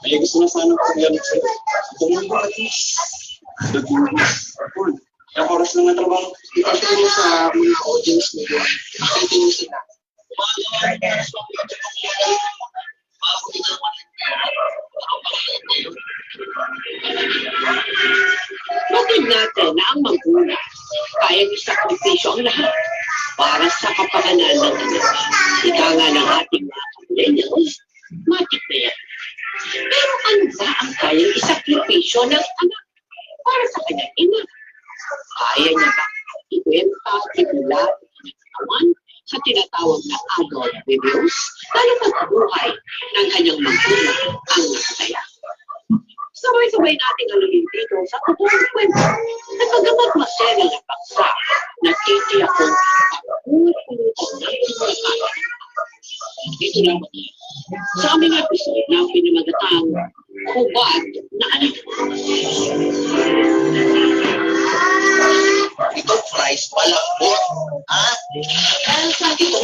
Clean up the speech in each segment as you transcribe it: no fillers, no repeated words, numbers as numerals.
May gusto na sana ko yan sa'yo. Tumulong at least. Ang oras lang na trabaho. Ipagpili mo sa mga audience mo. Akitin mo sila. Bakit natin na ang magulang kayang isakripisyo ang lahat para sa kapakanan ng anak. Ika nga ng ating mga millennials, matik na yan. Pero ano ba ang kayang isakripisyo ng anak para sa kanyang ina? Kaya niya ba ibenta, titular, katawan sa tinatawag na adult abuse, lalo pag buhay ng kanyang magulang ang nakataya? Sabay-sabay natin alamin dito sa totoong kwento na pagkamat masaya ng paksa na titiyak kong pag-uulong ng mga. Dito lang sa aming episode na pinamagatang Hubad na Anak. Ito price malambot. Ha? Dahil sa akin ito,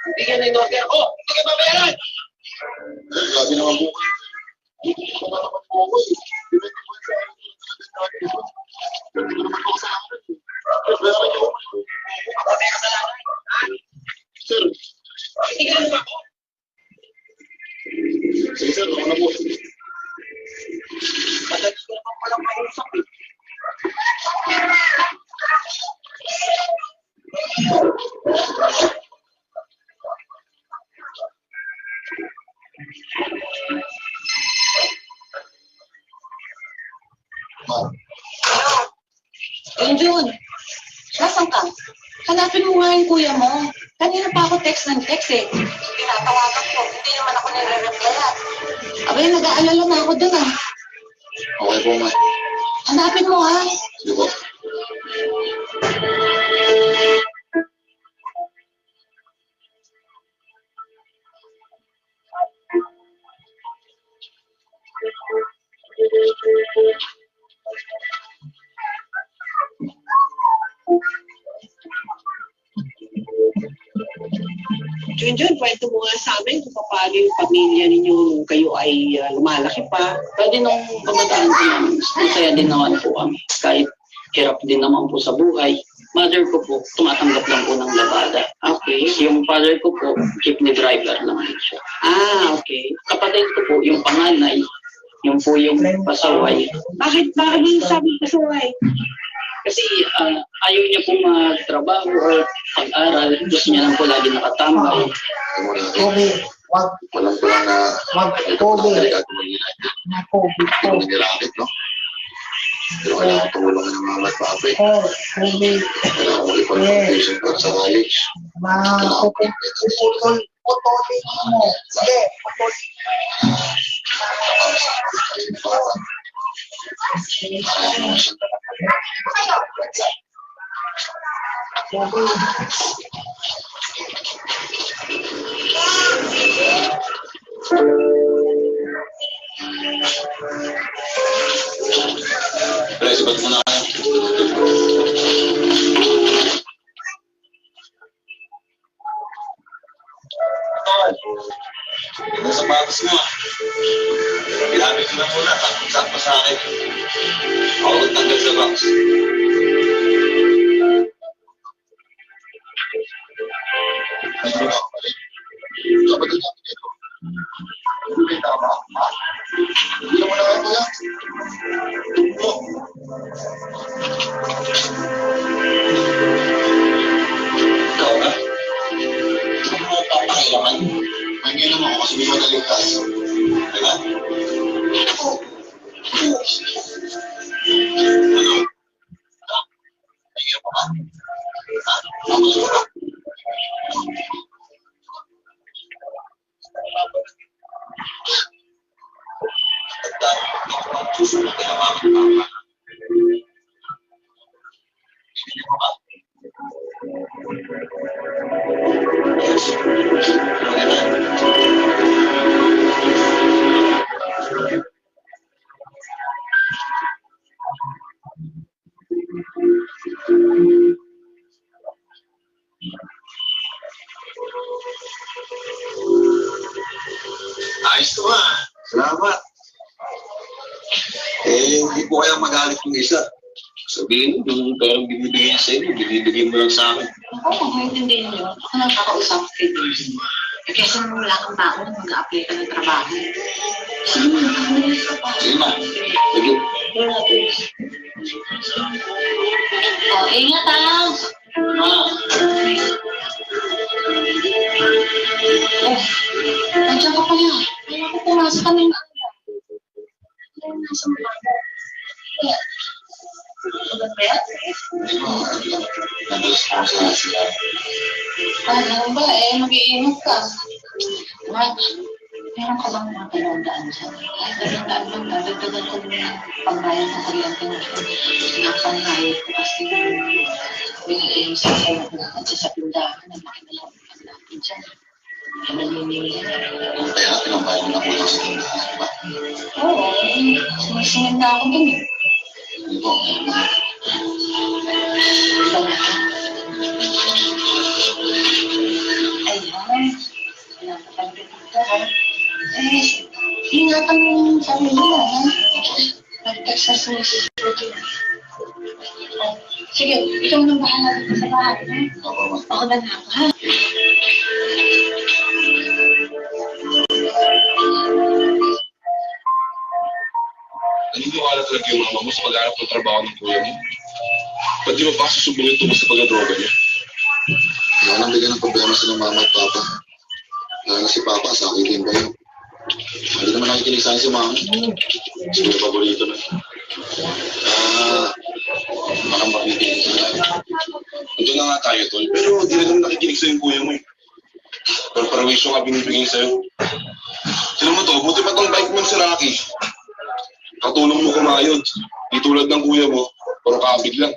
Hindi ka na in-order. Oh! Hindi ka babayaran! Sabi naman po. Hindi ko naman po ako eh. Hindi ko naman po sa akin. Bayaran niyo. Ako may kasalanan. Sir, hindi ka naman po. Sige sir, ako na po. Madali ko naman palang mausap eh. Jun, nasaan ka? Hanapin mo nga yung kuya mo. Kanina pa ako text ng text eh. Tinatawagan ko, hindi naman ako nire-replyan. Abay, nag-aalala na ako dun ah. Okay po, ma. Hanapin mo ha. Sige po. Junjun, kwento mo nga sa amin kung paano yung pamilya ninyo nung kayo ay lumalaki pa. Pwede nung kabataan ko naman, masaya din naman po kami. Kahit hirap din naman po sa buhay. Mother ko po, tumatanggap lang po ng labada. Okay. Yung father ko po, jeepney driver naman siya. Okay. Kapatid ko po, yung panganay, yung po yung pasaway. Bakit yung sabi ko sa Kasi ayaw niya pong magtrabaho o pag-aral. Gusto niya lang po lagi nakatambay. Kobe, wag Walang kulang na Kobe, delikado mag-inay. na Kobe, Hindi mo nirakit, no? Pero kailangan tumulong ng mga magpapay. Kobe, Kailangan ko i-consultation para sa college. putulin mo. Sige, putulin Pero sabat mo na kayo. Yung sapatos mo. Ginamit ko na muna. Sakto sa akin. Ako nagtanggal sa box. Ano ba ako pala? Dapat ang sabi nito. Hindi tama. Hindi naman na kayo kuya. Oh. Ikaw na? Ano mo papakailaman? Nanginom ako kasi may madaligtas. Diba? Ano? Nanginom ka ba? Ha? Ako suka? Susunod ka na mga Nanginom ka ba? Yes. Ayos to ha. Salamat. Hindi po kaya magalit yung isa. Sabihin mo, yung perang binibigay niya sa'yo, binibigay mo lang sa akin. Ako, kung maintindihan niyo, ako nang kakausap kayo. Eh, kesa nung wala kang baon, mag-a-apply ka ng trabaho. Sige mo, nakamalis ka pa. Sige ma. Sige. Ingat ha! Nandiyan ka pala. Kaya ako pumasok kami ng nasa mga ako. Nabalas ko sa sila. Ano ba mag-iingat ka. Meron ka bang mga dalawang dyan? Kahit dalawang lang, dadagdagan ko muna pagbayad ng kuryente mo. Sinapangayot ko kasi yung sasaya ko at sa pindahan na makinalawang natin dyan. Kaya pinambayad mo na po lang sa tindahan, di ba? Oo, sumisingin na ako dun. Hindi po. Ayan. Pinapagpagpagpag ka, ha? Ingatan mo yung sarili mo, ha? Nag-text na sumisipot yun. Sige, ikaw nang bahala dito sa bahay, ha? Ako na ako, ha? Naniniwala talaga yung mama mo sa pag-arap ng trabaho ng kuya mo. Ba't di mo pa susumbungin ito sa pag-droga niya? Wala nang bigyan ng problema sila mama at papa. Lalo na si papa, sa akin din ba yun? Hindi naman nakikinig sa akin si mama. Siguro paborito na. Makang makikinig sa akin. Ito na nga tayo, tol. Pero di na naman nakikinig sa yung kuya mo eh. Pero perwisyo nga binibigay sa'yo. Sino mo to? Buti pa tong bike mo si Rocky. Katulong mo kumayod. Di tulad ng kuya mo, puro kabig lang.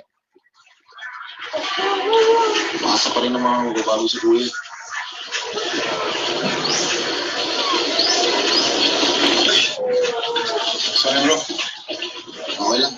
Masa pa rin ang mga magbabago si kuya. Sorry bro. Okay lang.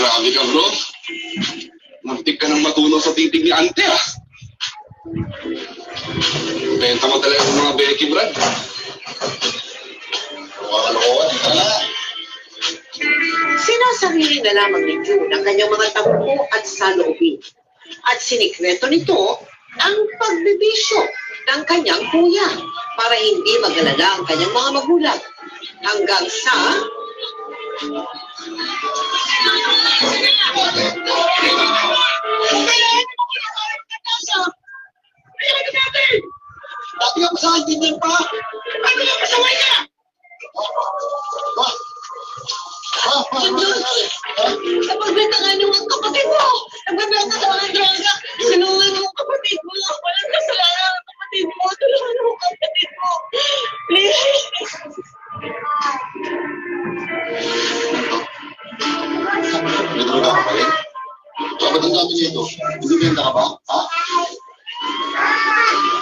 Grabe ka bro. Muntik ka nang matunaw sa titig ni Ante ah. Benta mo talaga yung mga Becky Brad. Makakalokohan, di ka na. Sinasarili na lamang ni June ang kanyang mga tampo at saloobin. At sinikreto nito ang pagbibisyo ng kanyang kuya para hindi mag-alala ang kanyang mga magulang. Hanggang sa Dati ka pa sa akin, ganyan pa. Ano yung pasaway ka? Sa pagbintangan ng mga kapatid mo! Nagbibenta sa mga droga! Sinungan mo ang kapatid mo! Walang kasalanan ang kapatid mo! Tulungan mo ang kapatid mo! Please! May droga ka pa rin? Kapag ang dami niya ito, hindi benta ka ba? Ha?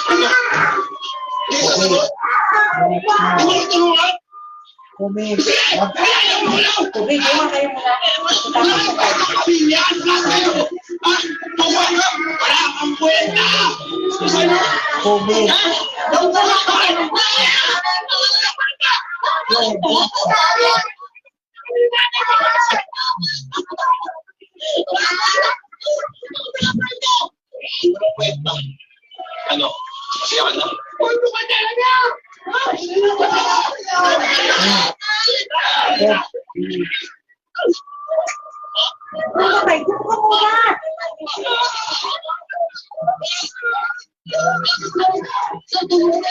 Ano? Hindi ka naman? Hindi mo tulungan? Tubig. Tubig, yung kayo muna. Wala kang kapilyan! Wala kang kwenta! Tubig. Ano? Masaya ka na? Sa tulungan ka!